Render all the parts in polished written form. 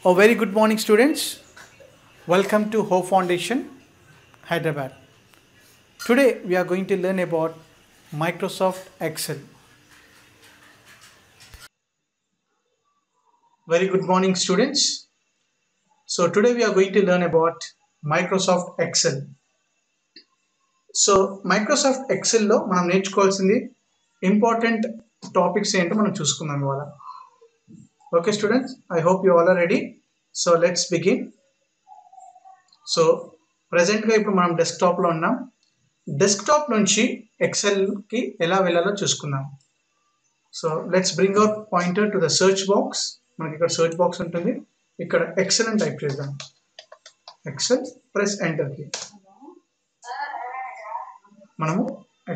A very good morning, students. Welcome to Hope Foundation, Hyderabad. Today we are going to learn about Microsoft Excel. Very good morning, students. So today we are going to learn about Microsoft Excel. So Microsoft Excel లో మనం నేర్చుకోవాల్సింది important topics ఏంటో మనం చూసుకుందాం ఇవాళ. Okay students, I hope you all are ready. So let's begin. So ప్రజెంట్గా ఇప్పుడు మనం డెస్క్టాప్లో ఉన్నాం. డెస్క్టాప్ నుంచి ఎక్సెల్కి ఎలా వెళ్ళాలో చూసుకుందాం. So let's bring out pointer to the search box. మనకి ఇక్కడ సర్చ్ బాక్స్ ఉంటుంది. ఇక్కడ ఎక్సెల్ అని టైప్ చేద్దాం. ఎక్సెల్ ప్రెస్ ఎంటర్కి. మనము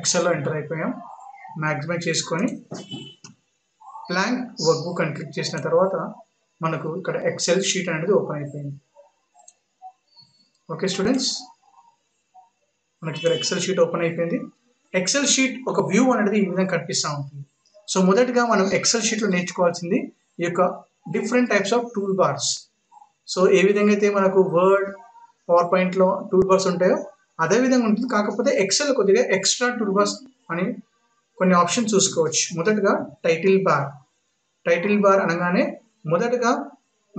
ఎక్సెల్లో ఎంటర్ అయిపోయాం. మ్యాక్సిమైజ్ చేసుకొని బ్లాంక్ వర్క్ బుక్ అని క్లిక్ చేసిన తర్వాత మనకు ఇక్కడ ఎక్సెల్ షీట్ అనేది ఓపెన్ అయిపోయింది. ఓకే స్టూడెంట్స్, మనకి ఇక్కడ ఎక్సెల్ షీట్ ఓపెన్ అయిపోయింది. ఎక్సెల్ షీట్ ఒక వ్యూ అనేది ఈ విధంగా కనిపిస్తూ ఉంటుంది. సో మొదటిగా మనం ఎక్సెల్ షీట్లో నేర్చుకోవాల్సింది ఈ యొక్క different types of toolbars. So ఏ విధంగా అయితే మనకు వర్డ్, పవర్ పాయింట్లో టూల్ బార్స్ ఉంటాయో అదే విధంగా ఉంటుంది. కాకపోతే ఎక్సెల్ కొద్దిగా ఎక్స్ట్రా టూల్ బార్స్ అని కొన్ని ఆప్షన్ చూసుకోవచ్చు. మొదటగా టైటిల్ బార్. టైటిల్ బార్ అనగానే మొదటగా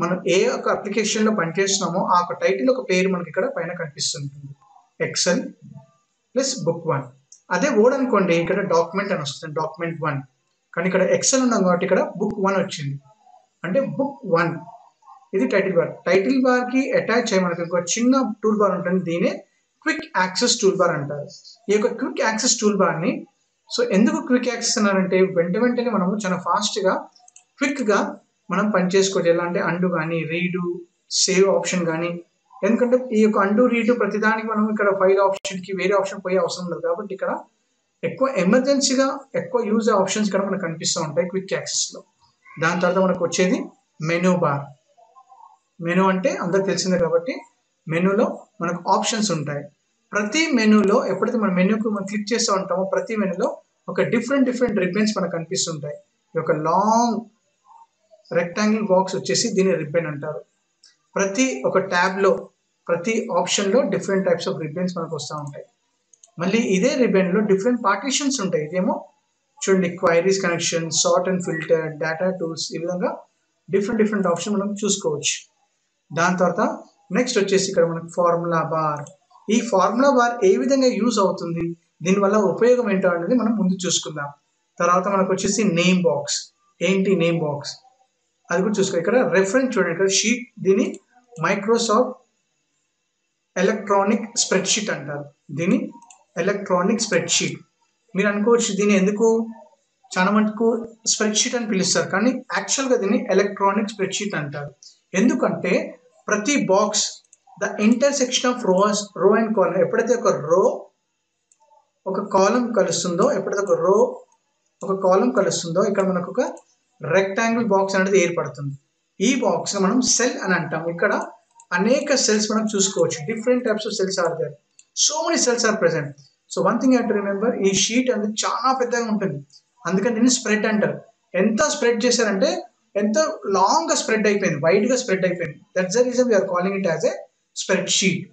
మనం ఏ ఒక అప్లికేషన్లో పనిచేస్తున్నామో ఆ ఒక టైటిల్ ఒక పేరు మనకి ఇక్కడ పైన కనిపిస్తుంటుంది. Excel plus book 1. అదే వర్డ్ అనుకోండి, ఇక్కడ డాక్యుమెంట్ అని వస్తుంది, డాక్యుమెంట్ 1. కానీ ఇక్కడ ఎక్సెల్ ఉన్నాం కాబట్టి ఇక్కడ బుక్ 1 వచ్చింది. అంటే బుక్ 1 ఇది టైటిల్ బార్. టైటిల్ బార్కి అటాచ్ అయ్యి మనకి ఒక చిన్న టూల్ బార్ ఉంటుంది. దీనే క్విక్ యాక్సెస్ టూల్ బార్ అంటారు. ఈ యొక్క క్విక్ యాక్సెస్ టూల్ బార్ని సో ఎందుకు క్విక్ యాక్సెస్ అన్నారంటే వెంటనే మనము చాలా ఫాస్ట్గా క్విక్గా మనం పని చేసుకోవచ్చు. ఎలా అంటే అండు కానీ, రీడు, సేవ్ ఆప్షన్ కానీ. ఎందుకంటే ఈ యొక్క అండు, రీడు ప్రతిదానికి మనం ఇక్కడ ఫైల్ ఆప్షన్కి వేరే ఆప్షన్ పోయే అవసరం లేదు. కాబట్టి ఇక్కడ ఎక్కువ ఎమర్జెన్సీగా ఎక్కువ యూజ్ ఆప్షన్స్ ఇక్కడ మనకు కనిపిస్తూ ఉంటాయి క్విక్ యాక్సెస్లో. దాని తర్వాత మనకు వచ్చేది మెనూ బార్. మెనూ అంటే అందరికి తెలిసిందే కాబట్టి మెనూలో మనకు ఆప్షన్స్ ఉంటాయి. ప్రతి మెనూలో ఎప్పుడైతే మన మెనూకు మనం క్లిక్ చేస్తూ ఉంటామో ప్రతి మెనూలో ఒక డిఫరెంట్ రిబ్బన్స్ మనకు కనిపిస్తుంటాయి. ఈ యొక్క లాంగ్ రెక్టాంగిల్ బాక్స్ వచ్చేసి దీన్ని రిబ్బన్ అంటారు. ప్రతి ఒక ట్యాబ్లో ప్రతి ఆప్షన్లో డిఫరెంట్ టైప్స్ ఆఫ్ రిబ్బన్స్ మనకు వస్తూ ఉంటాయి. మళ్ళీ ఇదే రిబ్బన్లో డిఫరెంట్ పార్టీషన్స్ ఉంటాయి. ఇదేమో చూడండి, queries, connection, sort and filter, data tools, ఈ విధంగా డిఫరెంట్ ఆప్షన్ మనం చూసుకోవచ్చు. దాని తర్వాత నెక్స్ట్ వచ్చేసి ఇక్కడ మనకు ఫార్ములా బార్. ఈ ఫార్ములా బార్ ఏ విధంగా యూజ్ అవుతుంది, దీనివల్ల ఉపయోగం ఏంటో అనేది మనం ముందు చూసుకుందాం. తర్వాత మనకు వచ్చేసి నేమ్ బాక్స్. ఏంటి నేమ్ బాక్స్ అది కూడా చూసుకో. ఇక్కడ రెఫరెన్స్ చూడండి, ఇక్కడ షీట్, దీన్ని మైక్రోసాఫ్ట్ ఎలక్ట్రానిక్ స్ప్రెడ్షీట్ అంటారు. దీన్ని ఎలక్ట్రానిక్ స్ప్రెడ్షీట్. మీరు అనుకోవచ్చు దీన్ని ఎందుకు చాలా మటుకు స్ప్రెడ్షీట్ అని పిలుస్తారు, కానీ యాక్చువల్గా దీన్ని ఎలక్ట్రానిక్ స్ప్రెడ్షీట్ అంటారు. ఎందుకంటే ప్రతి బాక్స్ ద ఇంటర్సెక్షన్ ఆఫ్ రో అండ్ కాలం, ఎప్పుడైతే ఒక రో ఒక కాలం కలుస్తుందో, ఎప్పుడైతే ఒక కాలం కలుస్తుందో ఇక్కడ మనకు ఒక రెక్టాంగిల్ బాక్స్ అనేది ఏర్పడుతుంది. ఈ బాక్స్ మనం సెల్ అని అంటాం. ఇక్కడ అనేక సెల్స్ మనం చూసుకోవచ్చు. Different types of cells are there. So many cells are present. So one thing you have to remember, ఈ షీట్ అనేది చాలా పెద్దగా ఉంటుంది. అందుకని దీన్ని స్ప్రెడ్ అంటారు. ఎంత స్ప్రెడ్ చేశారంటే ఎంత లాంగ్గా స్ప్రెడ్ అయిపోయింది, వైడ్గా స్ప్రెడ్ అయిపోయింది. That's the reason we are calling it as a spread sheet.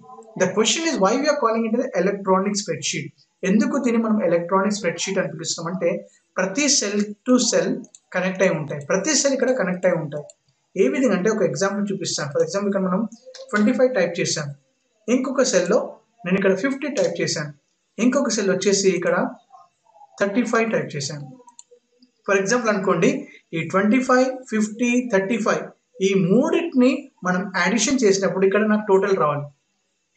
The question is why we are calling it electronic spread sheet. ఎందుకు దీన్ని మనం ఎలక్ట్రానిక్ స్ప్రెడ్ షీట్ అని పిలుస్తాం అంటే ప్రతి సెల్ టు సెల్ కనెక్ట్ అయి ఉంటాయి. ప్రతి సెల్ ఇక్కడ కనెక్ట్ అయి ఉంటాయి. ఏ విధంగా అంటే ఒక ఎగ్జాంపుల్ చూపిస్తాను. ఫర్ ఎగ్జాంపుల్ ఇక్కడ మనం 25 టైప్ చేశాను. ఇంకొక సెల్లో నేను ఇక్కడ 50 టైప్ చేశాను. ఇంకొక సెల్ వచ్చేసి ఇక్కడ 35 టైప్ చేశాను. ఫర్ ఎగ్జాంపుల్ అనుకోండి, ఈ 25, 50, 35 ఈ మూడింటిని మనం అడిషన్ చేసినప్పుడు ఇక్కడ నాకు టోటల్ రావాలి.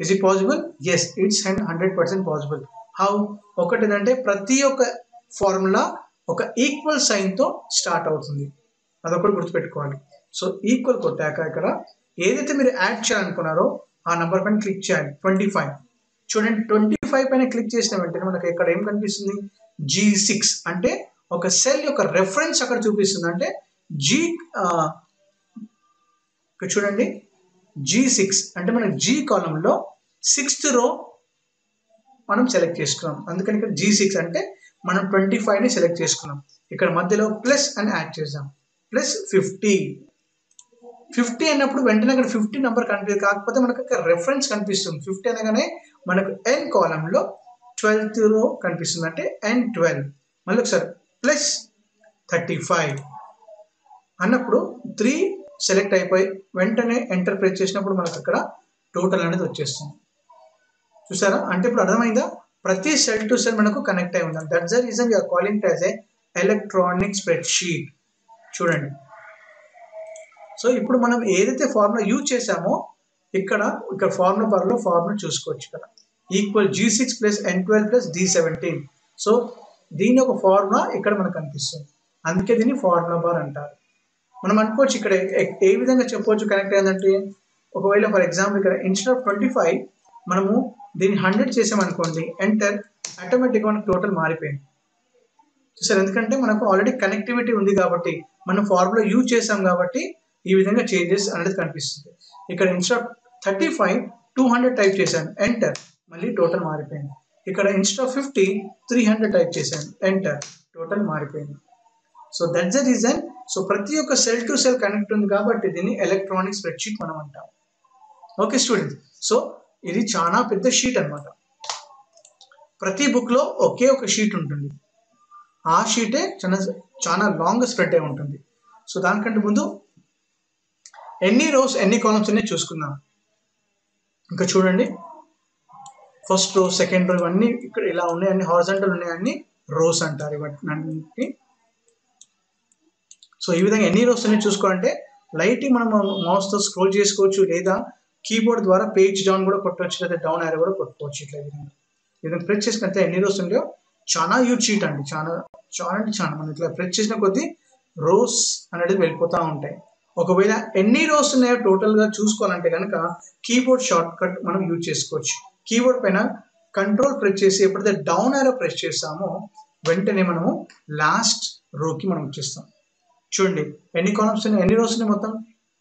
Is it possible? Yes, it's 100% possible. How? ఒకటిదంటే ప్రతి ఒక్క ఫార్ములా ఒక ఈక్వల్ సైన్తో స్టార్ట్ అవుతుంది. అదొకటి గుర్తుపెట్టుకోవాలి. సో ఈక్వల్ కొట్టాక ఇక్కడ ఏదైతే మీరు యాడ్ చేయాలనుకున్నారో ఆ నెంబర్ పైన క్లిక్ చేయాలి. 25 చూడండి, 25 పైన క్లిక్ చేసిన వెంటనే మనకి ఇక్కడ ఏం కనిపిస్తుంది? G6 అంటే ఒక సెల్ యొక్క రెఫరెన్స్ అక్కడ చూపిస్తుంది. అంటే ఇక్కడ చూడండి, G6 అంటే మన G కాలంలో 6th రో మనం సెలెక్ట్ చేసుకున్నాం. అందుకని ఇక్కడ G6 అంటే మనం 25ని సెలెక్ట్ చేసుకున్నాం. ఇక్కడ మధ్యలో ప్లస్ అని యాడ్ చేద్దాం. ప్లస్ 50 50 అన్నప్పుడు వెంటనే అక్కడ 50 నెంబర్ కనిపిస్తుంది, కాకపోతే మనకు అక్కడ రెఫరెన్స్ కనిపిస్తుంది. 50 అనగానే మనకు n కాలంలో 12th రో కనిపిస్తుంది, అంటే n12. మళ్ళీ ఒకసారి ప్లస్ 35 అన్నప్పుడు 3 సెలెక్ట్ అయిపోయి వెంటనే ఎంటర్ ప్రెస్ చేసినప్పుడు మనకు అక్కడ టోటల్ అనేది వచ్చేస్తుంది. చూసారా? అంటే ఇప్పుడు అర్థమైందా? ప్రతి సెల్ టు సెల్ మనకు కనెక్ట్ అయి ఉండాలి. That's the reason we are calling it as a electronic spread sheet. చూడండి, సో ఇప్పుడు మనం ఏదైతే ఫార్ములా యూజ్ చేసామో ఇక్కడ ఫార్ములా బార్లో ఫార్ములా చూసుకోవచ్చు. ఇక్కడ equal G6 plus N12 plus D17. So దీని ఒక ఫార్ములా ఇక్కడ మనకు కనిపిస్తుంది, అందుకే దీన్ని ఫార్ములా బార్ అంటారు. మనం అనుకోవచ్చు ఇక్కడ ఏ విధంగా చెప్పవచ్చు కనెక్ట్ అయిందంటే, ఒకవేళ ఫర్ ఎగ్జాంపుల్ ఇక్కడ ఇన్స్టెడ్ ఆఫ్ 25 మనము దీన్ని 100 చేసామనుకోండి, ఎంటర్, ఆటోమేటిక్గా మనకు టోటల్ మారిపోయింది. చూసారు? ఎందుకంటే మనకు ఆల్రెడీ కనెక్టివిటీ ఉంది కాబట్టి, మనం ఫార్ములా యూజ్ చేసాం కాబట్టి ఈ విధంగా చేంజెస్ అనేది కనిపిస్తుంది. ఇక్కడ ఇన్స్టెడ్ ఆఫ్ 35 200 టైప్ చేశాను, ఎంటర్, మళ్ళీ టోటల్ మారిపోయింది. ఇక్కడ ఇన్స్టెడ్ ఆఫ్ 50 300 టైప్ చేశాను, ఎంటర్, టోటల్ మారిపోయింది. So that's the reason. So ప్రతి ఒక్క సెల్ టు సెల్ కనెక్ట్ ఉంది కాబట్టి దీన్ని ఎలక్ట్రానిక్ స్ప్రెడ్ షీట్ మనం అంటాం. ఓకే స్టూడెంట్స్, సో ఇది చాలా పెద్ద షీట్ అన్నమాట. ప్రతి బుక్ లో ఒకే ఒక షీట్ ఉంటుంది, ఆ షీటే చాలా లాంగ్ స్ప్రెడ్ అయి ఉంటుంది. సో దానికంటే ముందు ఎన్ని రోస్ ఎన్ని కాలమ్స్ ఉన్నాయి చూసుకుందాం. ఇంకా చూడండి, ఫస్ట్ రో, సెకండ్ రో, ఇవన్నీ ఇక్కడ ఇలా ఉన్నాయి, అన్ని హారిజాంటల్ ఉన్నాయి, అన్ని రోస్ అంటారు ఇవన్నీ. సో ఈ విధంగా ఎన్ని రోస్ ఉన్నాయి చూసుకోవాలంటే లైట్ మనం మౌస్తో స్క్రోల్ చేసుకోవచ్చు, లేదా కీబోర్డ్ ద్వారా పేజ్ డౌన్ కూడా కొట్టవచ్చు, లేదా డౌన్ యారో కూడా కొట్టుకోవచ్చు. ఇట్లా విధంగా ప్రెస్ చేసినట్టే ఎన్ని రోస్ ఉంటాయో చాలా యూజ్ షీట్ అండి, చాలా అంటే చాలా. మనం ఇట్లా ప్రెస్ చేసిన కొద్దీ రోస్ అనేది వెళ్ళిపోతూ ఉంటాయి. ఒకవేళ ఎన్ని రోస్ ఉన్నాయో టోటల్గా చూసుకోవాలంటే కనుక కీబోర్డ్ షార్ట్ కట్ మనం యూజ్ చేసుకోవచ్చు. కీబోర్డ్ పైన కంట్రోల్ ప్రెస్ చేసి ఎప్పుడైతే డౌన్ యారో ప్రెస్ చేస్తామో వెంటనే మనము లాస్ట్ రోకి మనం వచ్చేస్తాం. చూడండి ఎన్ని కాలమ్స్ ఉన్నాయి, ఎన్ని రోస్ ఉన్నాయి, మొత్తం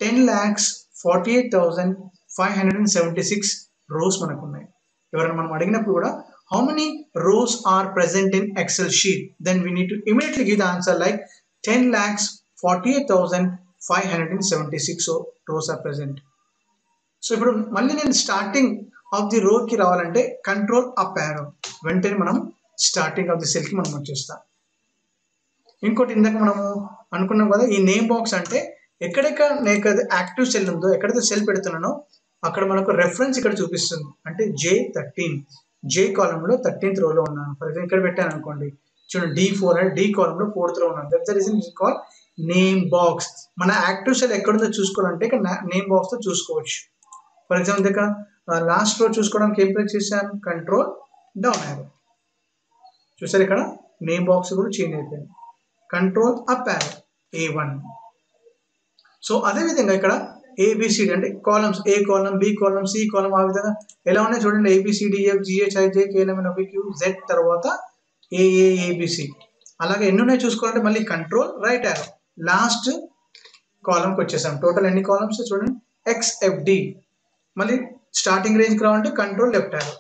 10,48,576 రోస్ మనకు ఉన్నాయి. ఎవరైనా మనం అడిగినప్పుడు కూడా how many rows are present in Excel sheet, then we need to immediately give the answer like 10,48,576 rows are present. So ఇప్పుడు మళ్ళీ నేను స్టార్టింగ్ ఆఫ్ ది రో కి రావాలంటే కంట్రోల్ అప్ యారో, వెంటనే మనం స్టార్టింగ్ ఆఫ్ ది సెల్ కి మనం వచ్చేస్తాం. ఇంకోటి ఇందాక మనము అనుకున్నాం కదా, ఈ నేమ్ బాక్స్ అంటే ఎక్కడెక్కడ నాకు యాక్టివ్ సెల్ ఉందో, ఎక్కడైతే సెల్ పెడుతున్నానో అక్కడ మనకు రెఫరెన్స్ ఇక్కడ చూపిస్తుంది. అంటే J13 J కాలంలో 13th రోలో ఉన్నాను. ఫర్ ఎగ్జాంపుల్ ఇక్కడ పెట్టాను అనుకోండి, చూడండి D4 అంటే D కాలంలో 4th రో ఉన్నాను. That's the reason it's called name box. మన యాక్టివ్ సెల్ ఎక్కడుందో చూసుకోవాలంటే ఇక్కడ నేమ్ బాక్స్ తో చూసుకోవచ్చు. ఫర్ ఎగ్జాంపుల్ ఇక్కడ లాస్ట్ రో చూసుకోవడానికి ఏం ప్రెస్ చేశాను, కంట్రోల్ డౌన్ యారో. చూసారు ఇక్కడ నేమ్ బాక్స్ కూడా చేంజ్ అయిపోయింది, control up arrow A1. So అదేవిధంగా ఇక్కడ ABCD అంటే కాలమ్స్, ఏ కాలం, బి కాలం, సి కాలం, ఆ విధంగా ఎలా ఉన్నాయి చూడండి. ABCDFGHIJKLMNOPQ Z తర్వాత AAABC. అలాగే ఎన్ని ఉన్నాయి చూసుకోవాలంటే మళ్ళీ కంట్రోల్ రైట్ యారో, లాస్ట్ కాలంకి వచ్చేసాం. టోటల్ ఎన్ని కాలమ్స్ చూడండి, XFD. మళ్ళీ స్టార్టింగ్ రేంజ్కి రావాలంటే కంట్రోల్ లెఫ్ట్ యారో.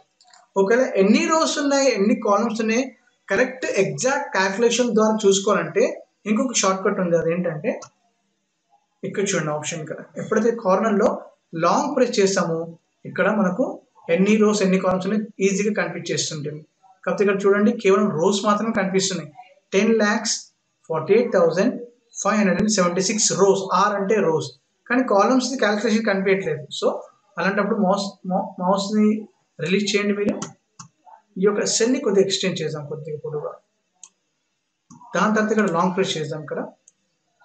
ఒకవేళ ఎన్ని రోస్ ఉన్నాయి, ఎన్ని కాలమ్స్ ఉన్నాయి కరెక్ట్ ఎగ్జాక్ట్ క్యాల్కులేషన్ ద్వారా చూసుకోవాలంటే ఇంకొక షార్ట్ కట్ ఉంది. అదేంటంటే ఇక్కడ చూడండి ఆప్షన్, ఇక్కడ ఎప్పుడైతే కార్నర్లో లాంగ్ ప్రెస్ చేస్తామో ఇక్కడ మనకు ఎన్ని రోస్ ఎన్ని కాలమ్స్ ఉన్నాయి ఈజీగా కనిపించేస్తుంటుంది. కాకపోతే ఇక్కడ చూడండి కేవలం రోస్ మాత్రమే కనిపిస్తున్నాయి. 10,48,576 రోస్, ఆర్ అంటే రోస్, కానీ కాలమ్స్ క్యాల్కులేషన్ కనిపించట్లేదు. సో అలాంటప్పుడు మౌస్ని రిలీజ్ చేయండి. మీరు ఈ యొక్క సెల్ని కొద్దిగా ఎక్స్టెండ్ చేద్దాం, కొద్దిగా పొడుగా. దాని తర్వాత ఇక్కడ లాంగ్ ప్రెస్ చేద్దాం. ఇక్కడ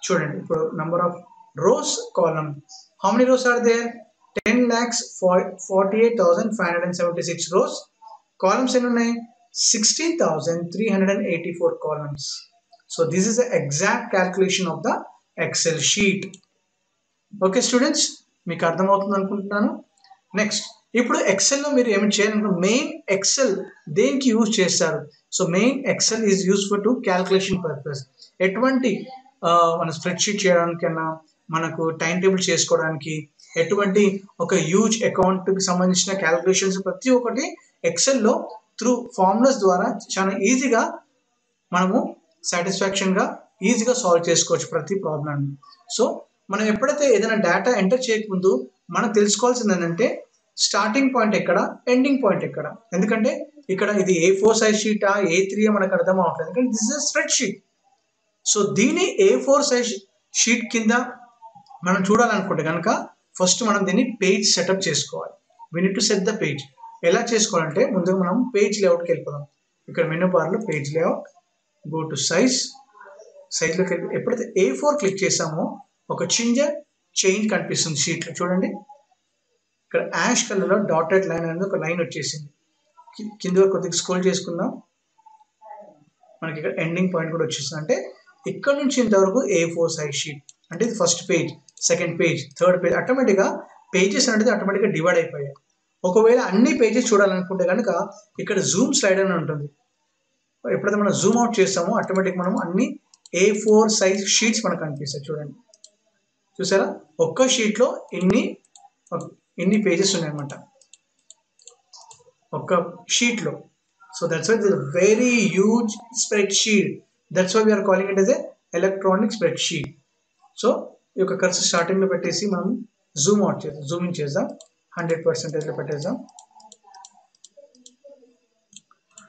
చూడండి ఇప్పుడు number of rows column, how many rows are there, 10,48,576 rows. Columns ఎన్ని ఉన్నాయి, 16,384 columns. So this is the exact calculation of the Excel sheet. Okay students, మీకు అర్థమవుతుంది అనుకుంటున్నాను. నెక్స్ట్ ఇప్పుడు ఎక్సెల్లో మీరు ఏమి చేయాలనుకుంటే, మెయిన్ ఎక్సెల్ దేనికి యూజ్ చేస్తారు. So main Excel is useful to calculation purpose. ఎటువంటి మన స్ప్రెడ్షీట్ చేయడానికైనా, మనకు టైం టేబుల్ చేసుకోవడానికి, ఎటువంటి ఒక హ్యూజ్ అకౌంట్కి సంబంధించిన క్యాల్కులేషన్స్ ప్రతి ఒక్కటి ఎక్సెల్లో త్రూ ఫార్ములాస్ ద్వారా చాలా ఈజీగా మనము సాటిస్ఫాక్షన్గా ఈజీగా సాల్వ్ చేసుకోవచ్చు ప్రతి ప్రాబ్లమ్ని. సో మనం ఎప్పుడైతే ఏదైనా డేటా ఎంటర్ చేయకముందు మనం తెలుసుకోవాల్సింది ఏంటంటే స్టార్టింగ్ పాయింట్ ఎక్కడ, ఎండింగ్ పాయింట్ ఎక్కడ. ఎందుకంటే ఇక్కడ ఇది A4 సైజ్ షీటా, A3 మనకు అర్థం అవ్వట్లేదు, ఎందుకంటే this is spread sheet. So దీని A4 సైజ్ షీట్ కింద మనం చూడాలనుకుంటే కనుక ఫస్ట్ మనం దీన్ని పేజ్ సెటప్ చేసుకోవాలి. We need to set the page. ఎలా చేసుకోవాలంటే ముందుగా మనం పేజ్ లేఅవుట్కి వెళ్ళిపోదాం. ఇక్కడ మెనూ బార్లో పేజ్ లేఅవుట్, గో టు సైజ్లోకి వెళ్ళి ఎప్పుడైతే A4 క్లిక్ చేసామో ఒక చేంజ్ కనిపిస్తుంది షీట్లో. చూడండి ఇక్కడ యాష్ కలర్లో డాటెడ్ లైన్ అనేది ఒక లైన్ వచ్చేసింది. కింద వరకు కొద్దిగా స్క్రోల్ చేసుకుందాం, మనకి ఇక్కడ ఎండింగ్ పాయింట్ కూడా వచ్చేసింది. అంటే ఇక్కడ నుంచి ఇంతవరకు A4 సైజ్ షీట్. అంటే ఇది first page, second page, third page. ఆటోమేటిక్గా పేజెస్ అనేది ఆటోమేటిక్గా డివైడ్ అయిపోయాయి. ఒకవేళ అన్ని పేజెస్ చూడాలనుకుంటే కనుక ఇక్కడ జూమ్ స్లైడ్ అని ఉంటుంది. ఎప్పుడైతే మనం జూమ్ అవుట్ చేస్తామో ఆటోమేటిక్ మనం అన్ని A4 సైజ్ షీట్స్ మనకు కనిపిస్తాయి. చూడండి, చూసారా ఒక్క షీట్లో ఇన్ని పేజెస్ ఉన్నాయన్నమాట ఒక్క షీట్లో. So that's why this very huge spread sheet. That's why we are calling it as a electronic spread sheet. So ఈ యొక్క కర్సర్ స్టార్టింగ్లో పెట్టేసి మనం జూమ్ అవుట్ చేద్దాం, జూమ్ ఇన్ చేద్దాం, 100% పెట్టేద్దాం.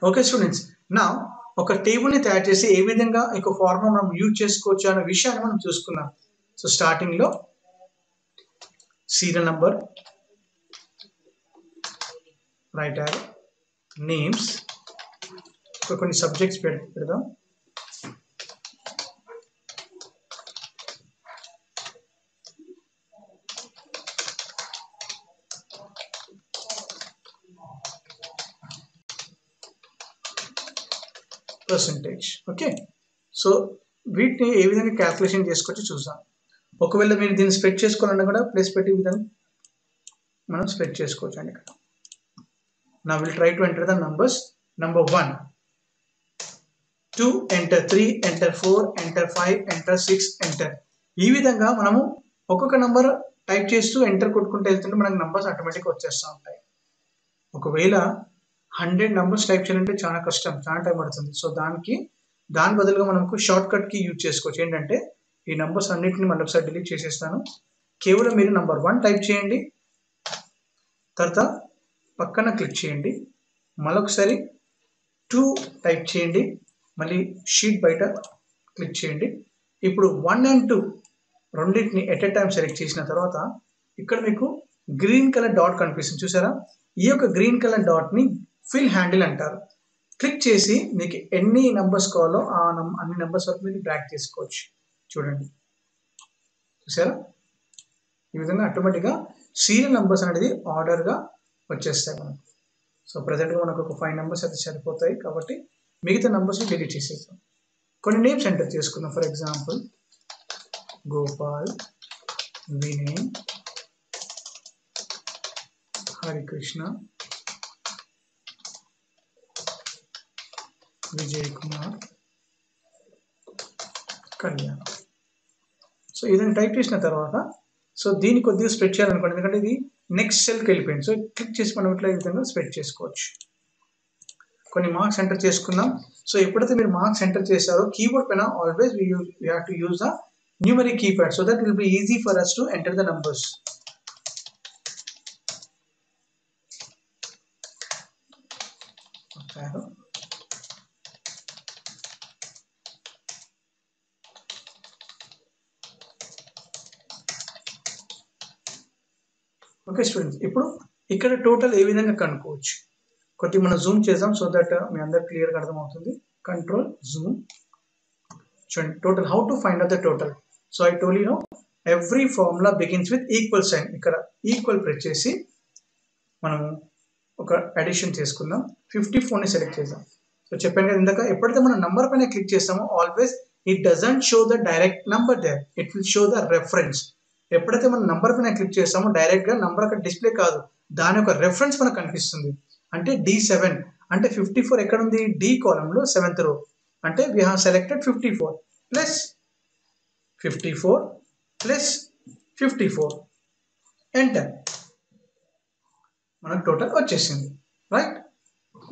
ఓకే స్టూడెంట్స్, నా ఒక టేబుల్ని తయారు చేసి ఏ విధంగా ఒక ఫార్ములా మనం యూజ్ చేసుకోవచ్చు అనే విషయాన్ని మనం చూసుకున్నాం. సో స్టార్టింగ్లో serial number, right arrow, names, కొన్ని సబ్జెక్ట్స్ పెడదాం. పర్సంటేజ్. ఓకే, సో వీటిని ఏ విధంగా క్యాల్కులేషన్ చేసుకోవచ్చు చూద్దాం. ఒకవేళ మీరు దీన్ని స్ప్రెడ్ చేసుకోవాలన్నా కూడా ప్లేస్ పెట్టి విధంగా మనం స్ప్రెడ్ చేసుకోవచ్చు అండి. ఇక్కడ నా will try to enter the numbers. Number 1, 2, enter 3, enter 4, enter 5, enter 6, enter. ఈ విధంగా మనము ఒక్కొక్క నంబర్ టైప్ చేస్తూ ఎంటర్ కొట్టుకుంటూ వెళ్తుంటే మనకు నంబర్స్ ఆటోమేటిక్గా వచ్చేస్తూ ఉంటాయి. ఒకవేళ 100 నంబర్స్ టైప్ చేయాలంటే చాలా కష్టం, చాలా టైం పడుతుంది. సో దాని బదులుగా మనకు షార్ట్ కట్ కి యూజ్ చేసుకోవచ్చు. ఏంటంటే ఈ నంబర్స్ అన్నింటిని మళ్ళీ ఒకసారి డిలీట్ చేసేస్తాను. కేవలం మీరు నంబర్ 1 టైప్ చేయండి, తర్వాత పక్కన క్లిక్ చేయండి, మళ్ళొకసారి 2 టైప్ చేయండి, మళ్ళీ షీట్ బయట క్లిక్ చేయండి. ఇప్పుడు 1 and 2 రెండింటిని ఎట్ ఎ టైం సెలెక్ట్ చేసిన తర్వాత ఇక్కడ మీకు గ్రీన్ కలర్ డాట్ కనిపిస్తుంది, చూసారా? ఈ యొక్క గ్రీన్ కలర్ డాట్ని ఫిల్ హ్యాండిల్ అంటారు. క్లిక్ చేసి మీకు ఎన్ని నంబర్స్ కావాలో అన్ని నంబర్స్ వరకు మీరు డ్రాగ్ చేసుకోవచ్చు. చూడండి, చూసారా? ఈ విధంగా ఆటోమేటిక్గా సీరియల్ నంబర్స్ అనేది ఆర్డర్గా వచ్చేస్తాయి మనకు. సో ప్రజెంట్గా మనకు ఒక 5 నంబర్స్ అయితే సరిపోతాయి కాబట్టి మిగతా నంబర్స్ని డిలీట్ చేసేస్తాం. కొన్ని నేమ్స్ ఎంటర్ చేసుకుందాం. For example Gopal, Vinay, Harikrishna, Vijay Kumar, Kalyan. So ఇదని టైప్ చేసిన తర్వాత సో దీన్ని కొద్దిగా స్ప్రెడ్ చేయాలనుకోండి, ఎందుకంటే ఇది నెక్స్ట్ సెల్కి వెళ్ళిపోయింది. సో క్లిక్ చేసి మనం ఇట్లా ఈ విధంగా స్ప్రెడ్ చేసుకోవచ్చు. కొన్ని మార్క్స్ ఎంటర్ చేసుకుందాం. సో ఎప్పుడైతే మీరు మార్క్స్ ఎంటర్ చేశారో కీబోర్డ్ పైన always we have to use the numeric keypad so that will be easy for us to enter the numbers. Okay students, ఇప్పుడు ఇక్కడ టోటల్ ఏ విధంగా కనుక్కోవచ్చు కొద్దిగా మనం జూమ్ చేద్దాం సో దట్ మీ అందరు క్లియర్గా అర్థమవుతుంది. Control zoom. చూడండి total, how to find out the total. So I told you know every formula begins with equal sign. ఇక్కడ ఈక్వల్ ప్రెస్ చేసి మనము ఒక అడిషన్ చేసుకుందాం. 54ని సెలెక్ట్ చేద్దాం. సో చెప్పాను కదా ఇందాక, ఎప్పుడైతే మనం నంబర్ పైన క్లిక్ చేస్తామో always it doesn't show the direct number there, it will show the reference. ఎప్పుడైతే మనం నంబర్ పైన క్లిక్ చేస్తామో డైరెక్ట్గా నంబర్ అక్కడ డిస్ప్లే కాదు, దాని యొక్క రెఫరెన్స్ మనకు కనిపిస్తుంది. అంటే D7 అంటే 54 ఎక్కడ ఉంది? D కాలంలో 7th రో. అంటే we have selected 54 plus 54 plus 54 enter. మనకు టోటల్ వచ్చేసింది, రైట్?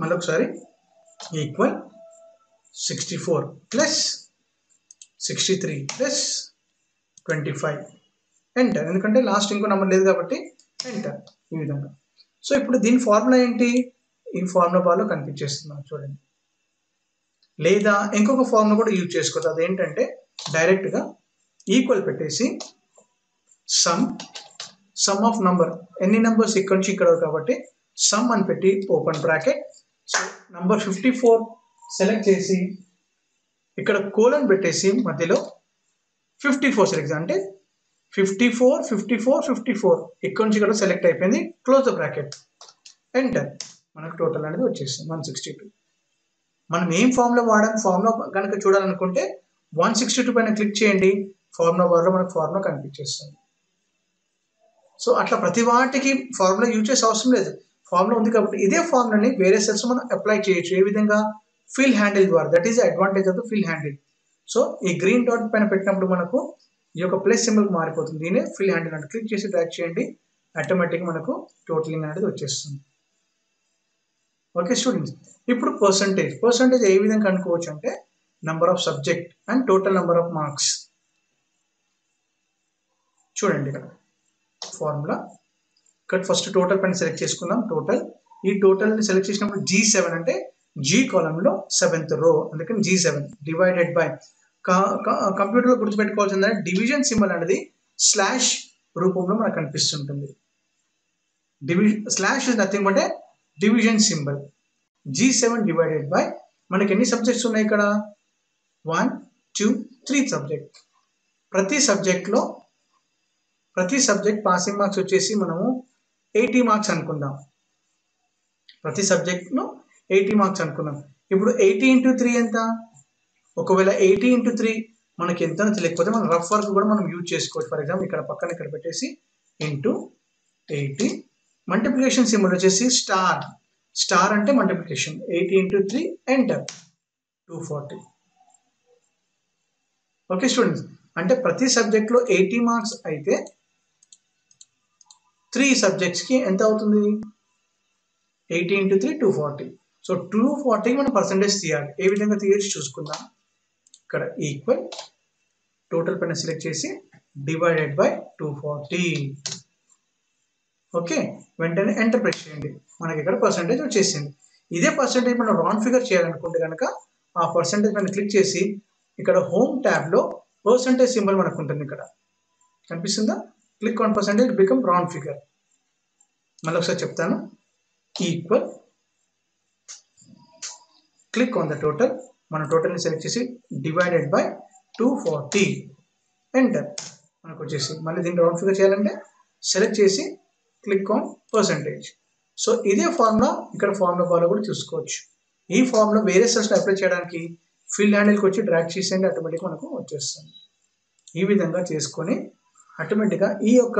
మళ్ళీ ఒకసారి ఈక్వల్ 64 ప్లస్ 63 ప్లస్ 25 ఎంటర్, ఎందుకంటే లాస్ట్ ఇంకో నెంబర్ లేదు కాబట్టి ఎంటర్. ఈ విధంగా. సో ఇప్పుడు దీని ఫార్ములా ఏంటి, ఈ ఫార్ములా బార్లో కనిపించేస్తున్నాం చూడండి. లేదా ఇంకొక ఫార్ములా కూడా యూజ్ చేసుకోవచ్చు. అదేంటంటే డైరెక్ట్గా ఈక్వల్ పెట్టేసి సమ్ ఆఫ్ నంబర్, ఎన్ని నెంబర్స్ ఇక్కడ నుంచి ఇక్కడ కాబట్టి సమ్ అని పెట్టి open bracket. So number 54 select చేసి ఇక్కడ కోలన్ పెట్టేసి మధ్యలో 54 సెలెక్ట్, అంటే 54 54 54 ఇక్కడ నుంచి ఇక్కడ సెలెక్ట్ అయిపోయింది. Close the bracket, enter. మనకు టోటల్ అనేది వచ్చేసింది 162. మనం ఏం ఫార్ములా వాడాం, ఫార్ములా కనుక చూడాలనుకుంటే 162 పైన క్లిక్ చేయండి, ఫార్ములా బార్లో మనకు ఫార్ములా కనిపించేస్తుంది. సో అట్లా ప్రతి వాటికి ఫార్ములా యూజ్ చేసే అవసరం లేదు, ఫార్ములా ఉంది కాబట్టి ఇదే ఫార్ములాని వేరే సెల్స్ మనం అప్లై చేయొచ్చు. ఏ విధంగా, ఫిల్ హ్యాండిల్ ద్వారా. That is advantage of the fill handle. So ఈ గ్రీన్ డాట్ పైన పెట్టినప్పుడు మనకు ఈ యొక్క ప్లస్ సింబల్ మారిపోతుంది. దీనే ఫిల్ హ్యాండిల్ అంటే క్లిక్ చేసి డ్రాగ్ చేయండి, ఆటోమేటిక్గా మనకు టోటలింగ్ అనేది వచ్చేస్తుంది. ఓకే స్టూడెంట్స్, ఇప్పుడు పర్సంటేజ్ ఏ విధంగా కనుక్కోవచ్చు అంటే number of subject and total number of marks. చూడండి ఇక్కడ ఫార్ములా, ఇక్కడ ఫస్ట్ టోటల్ పైన సెలెక్ట్ చేసుకుందాం. టోటల్, ఈ టోటల్ని సెలెక్ట్ చేసినప్పుడు G7 అంటే G కాలంలో 7th రో, అందుకని G7 డివైడెడ్ బై, కంప్యూటర్లో గుర్తుపెట్టుకోవాల్సింది డివిజన్ సింబల్ అనేది స్లాష్ రూపంలో మనకు కనిపిస్తుంటుంది. Slash is nothing but division symbol. G7 divided by, మనకి ఎన్ని సబ్జెక్ట్స్ ఉన్నాయి ఇక్కడ, 1 2 3 సబ్జెక్ట్. ప్రతి సబ్జెక్ట్ పాసింగ్ మార్క్స్ వచ్చేసి మనము 80 మార్క్స్ అనుకుందాం. ప్రతి సబ్జెక్ట్ను 80 మార్క్స్ అనుకుందాం. ఇప్పుడు 80 × 3 ఎంత, ఒకవేళ 80 × 3 మనకి ఎంత తెలియకపోతే మనం రఫ్ వర్క్ కూడా మనం యూజ్ చేసుకోవచ్చు. ఫర్ ఎగ్జాంపుల్ ఇక్కడ పక్కన ఇక్కడ పెట్టేసి ఇంటూ 80, మల్టిప్లికేషన్ సింబల్ వచ్చేసి స్టార్ అంటే మల్టిప్లికేషన్, 80 × 3 ఎంటర్, 240. ఓకే స్టూడెంట్స్, అంటే ప్రతి సబ్జెక్ట్లో 80 మార్క్స్ అయితే 3 సబ్జెక్ట్స్కి ఎంత అవుతుంది, 80 × 3 240. సో 240 మనం పర్సంటేజ్ తీయాలి. ఏ విధంగా తీయచ్చు చూసుకుందాం. ఇక్కడ ఈక్వల్, టోటల్ పైన సెలెక్ట్ చేసి డివైడెడ్ బై 240. ఓకే, వెంటనే ఎంటర్ ప్రెస్ చేయండి, మనకి ఇక్కడ పర్సంటేజ్ వచ్చేసింది. ఇదే పర్సంటేజ్ మనం రౌండ్ ఫిగర్ చేయాలనుకుంటే కనుక ఆ పర్సంటేజ్ పైన క్లిక్ చేసి ఇక్కడ హోమ్ ట్యాబ్లో పర్సంటేజ్ సింబల్ మనకు ఉంటుంది, ఇక్కడ కనిపిస్తుందా, click on percentage become round figure. మళ్ళీ ఒకసారి చెప్తాను, equal, click on the total, మన టోటల్ని సెలెక్ట్ చేసి డివైడెడ్ బై 240, ఎంటర్. మనకు వచ్చేసి మళ్ళీ దీన్ని రౌండ్ ఫిగర్ చేయాలంటే సెలెక్ట్ చేసి క్లిక్ ఆన్ పర్సంటేజ్. సో ఇదే ఫార్ములా ఇక్కడ ఫార్ములా బార్లో కూడా చూసుకోవచ్చు. ఈ ఫార్ములా వేరే సెల్స్లో అప్లై చేయడానికి ఫిల్ హ్యాండిల్కి వచ్చి డ్రాగ్ చేసేయండి, ఆటోమేటిక్గా మనకు వచ్చేస్తుంది. ఈ విధంగా చేసుకొని ఆటోమేటిక్గా ఈ యొక్క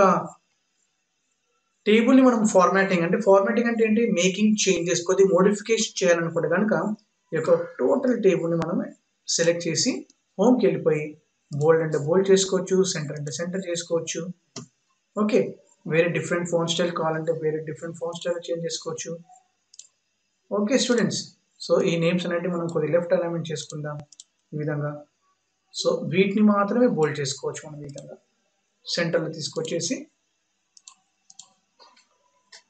టేబుల్ని మనం ఫార్మాటింగ్ అంటే ఏంటి, మేకింగ్ చేంజెస్, కొద్ది మోడిఫికేషన్ చేయాలనుకుంటే కనుక ఈ యొక్క టోటల్ టేబుల్ని మనం సెలెక్ట్ చేసి హోమ్కి వెళ్ళిపోయి బోల్డ్ అంటే బోల్డ్ చేసుకోవచ్చు, సెంటర్ అంటే సెంటర్ చేసుకోవచ్చు. ఓకే, వేరే డిఫరెంట్ ఫోన్ స్టైల్ కావాలంటే వేరే డిఫరెంట్ ఫోన్ స్టైల్ చేంజ్ చేసుకోవచ్చు. ఓకే స్టూడెంట్స్, సో ఈ నేమ్స్ అనేవి మనం కొద్ది లెఫ్ట్ అలైన్మెంట్ చేసుకుందాం ఈ విధంగా. సో వీటిని మాత్రమే బోల్డ్ చేసుకోవచ్చు మనం ఈ విధంగా, సెంటర్లో తీసుకొచ్చేసి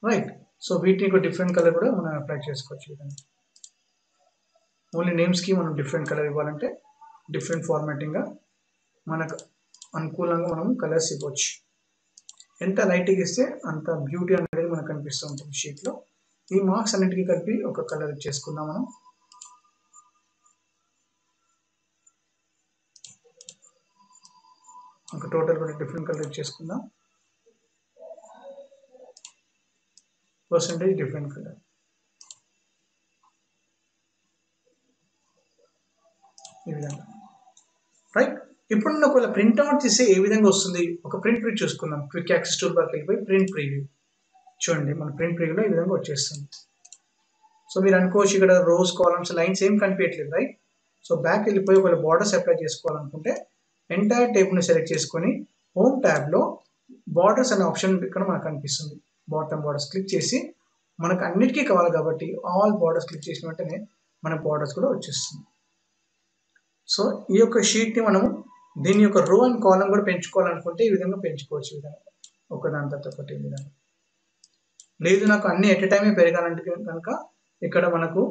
రైట్. సో వీటిని ఒక డిఫరెంట్ కలర్ కూడా మనం అప్లై చేసుకోవచ్చు ఈ విధంగా. ఓన్లీ నేమ్స్కి మనం డిఫరెంట్ కలర్ ఇవ్వాలంటే డిఫరెంట్ ఫార్మాటింగ్గా మనకు అనుకూలంగా మనం కలర్స్ ఇవ్వచ్చు. ఎంత లైట్గా ఇస్తే అంత బ్యూటీ అనేది మనకు కనిపిస్తూ ఉంటుంది షీట్లో. ఈ మార్క్స్ అన్నిటికీ కలిపి ఒక కలర్ ఇచ్చేసుకుందాం మనం. ఒక టోటల్ కూడా డిఫరెంట్ కలర్ ఇచ్చేసుకుందాం. Percentage different colour. ఈ విధంగా రైట్. ఇప్పుడు నేను ఒకవేళ ప్రింట్ అవుట్ తీస్తే ఏ విధంగా వస్తుంది, ఒక ప్రింట్ చూసుకుందాం. క్విక్ యాక్సెస్ టూల్ బార్కి వెళ్ళిపోయి ప్రింట్ ప్రివ్యూ చూడండి, మన ప్రింట్ ప్రివ్యూలో ఈ విధంగా వచ్చేస్తుంది. సో మీరు అనుకోవచ్చు ఇక్కడ రోస్, కాలమ్స్, లైన్స్ ఏం కనిపించట్లేదు రైట్. సో బ్యాక్ వెళ్ళిపోయి ఒకవేళ బార్డర్స్ అప్లై చేసుకోవాలనుకుంటే ఎంటైర్ టేబుల్ని సెలెక్ట్ చేసుకొని హోమ్ ట్యాబ్లో బార్డర్స్ అనే ఆప్షన్ ఇక్కడ మనకు కనిపిస్తుంది. బాటమ్ బార్డర్స్ క్లిక్ చేసి మనకు అన్నిటికీ కావాలి కాబట్టి ఆల్ బార్డర్స్ క్లిక్ చేసిన వెంటనే మన బార్డర్స్ కూడా వచ్చేస్తుంది. సో ఈ యొక్క షీట్ని మనము దీని యొక్క రో అండ్ కాలం కూడా పెంచుకోవాలనుకుంటే ఈ విధంగా పెంచుకోవచ్చు. ఈ విధంగా ఒకదాని తర్వాత ఒకటి ఈ విధంగా. లేదు నాకు అన్ని ఎట్ ఎ టైమే పెరగాలంటే కనుక ఇక్కడ మనకు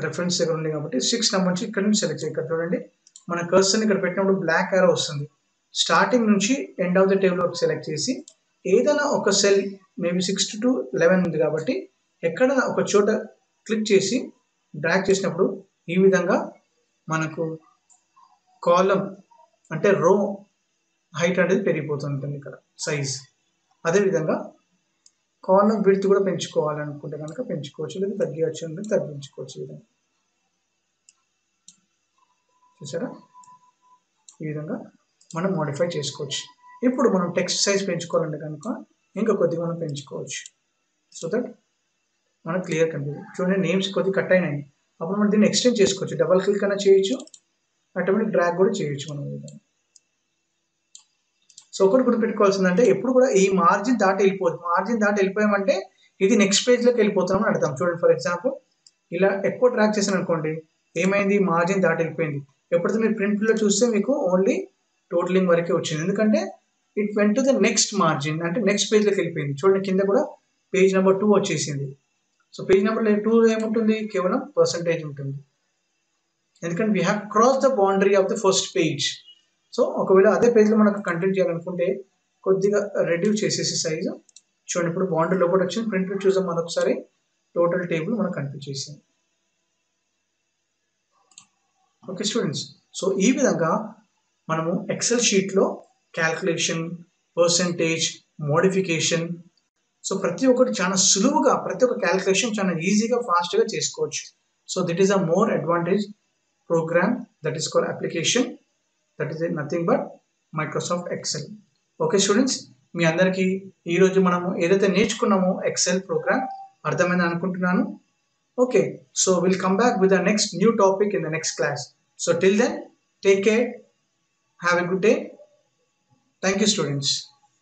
రెఫరెన్స్ దగ్గర ఉంది కాబట్టి 6 నెంబర్ నుంచి ఇక్కడ నుంచి సెలెక్ట్ చేయాలి. ఇక్కడ చూడండి మన కర్సర్ని ఇక్కడ పెట్టినప్పుడు బ్లాక్ యారో వస్తుంది. స్టార్టింగ్ నుంచి ఎండ్ ఆఫ్ ద టేబుల్ వరకు సెలెక్ట్ చేసి ఏదైనా ఒక సెల్ మేబీ 6 to 11 ఉంది కాబట్టి ఎక్కడ ఒక చోట క్లిక్ చేసి డ్రాగ్ చేసినప్పుడు ఈ విధంగా మనకు కాలం అంటే రో హైట్ అనేది పెరిగిపోతుంటుంది ఇక్కడ సైజ్. అదేవిధంగా కాలం విడ్త్ కూడా పెంచుకోవాలనుకుంటే కనుక పెంచుకోవచ్చు, లేదా తగ్గించవచ్చు అంటే తగ్గించుకోవచ్చు. ఈ విధంగా చూసారా, ఈ విధంగా మనం మోడిఫై చేసుకోవచ్చు. ఇప్పుడు మనం టెక్స్ట్ సైజ్ పెంచుకోవాలంటే కనుక ఇంకా కొద్దిగా మనం పెంచుకోవచ్చు. సో దట్ మనకు క్లియర్ కనిపిస్తుంది. చూడండి నేమ్స్ కొద్దిగా కట్ అయినాయి, అప్పుడు మనం దీన్ని ఎక్స్టెండ్ చేసుకోవచ్చు. డబల్ క్లిక్ అయినా చేయొచ్చు, ఆటోమేటిక్ డ్రాగ్ కూడా చేయొచ్చు మనం ఈ విధంగా. సో ఒకటి గుర్తుపెట్టుకోవాల్సిందంటే ఎప్పుడు కూడా ఈ మార్జిన్ దాటి వెళ్ళిపోతుంది. మార్జిన్ దాటి వెళ్ళిపోయామంటే ఇది నెక్స్ట్ పేజ్లోకి వెళ్ళిపోతున్నామని అర్థం. చూడండి ఫర్ ఎగ్జాంపుల్ ఇలా ఎక్కువ ట్రాక్ చేశాను అనుకోండి, ఏమైంది మార్జిన్ దాటి వెళ్ళిపోయింది. ఎప్పుడైతే మీరు ప్రింట్లో చూస్తే మీకు ఓన్లీ టోటలింగ్ వరకే వచ్చింది, ఎందుకంటే it went to the next margin అంటే నెక్స్ట్ పేజ్లోకి వెళ్ళిపోయింది. చూడండి కింద కూడా పేజ్ నెంబర్ 2 వచ్చేసింది. సో పేజ్ నెంబర్ 2 ఏముంటుంది, కేవలం పర్సంటేజ్ ఉంటుంది, ఎందుకంటే we have cross the boundary of the first page. So ఒకవేళ అదే పేజ్లో మనకు కంటెంట్ చేయాలనుకుంటే కొద్దిగా రెడ్యూస్ చేసేసి సైజు. చూడండి ఇప్పుడు బౌండరీ లోపల వచ్చింది. ప్రింట్లో చూసాం మరొకసారి టోటల్ టేబుల్ మనకు కనిపించేసింది. ఓకే స్టూడెంట్స్, సో ఈ విధంగా మనము ఎక్సెల్ షీట్లో క్యాల్కులేషన్, పర్సంటేజ్, మోడిఫికేషన్, సో ప్రతి ఒక్కటి చాలా సులువుగా ప్రతి ఒక్క క్యాల్కులేషన్ చాలా ఈజీగా ఫాస్ట్గా చేసుకోవచ్చు. So this is a more advantage program that is called application, that is nothing but Microsoft Excel. Okay students, మీ అందరికీ ఈరోజు మనము ఏదైతే నేర్చుకున్నామో ఎక్సెల్ ప్రోగ్రామ్ అర్థమైందని అనుకుంటున్నాను. Okay, so will come back with the next new topic in the next class. So till then, take care, have a good day. Thank you students.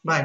Bye.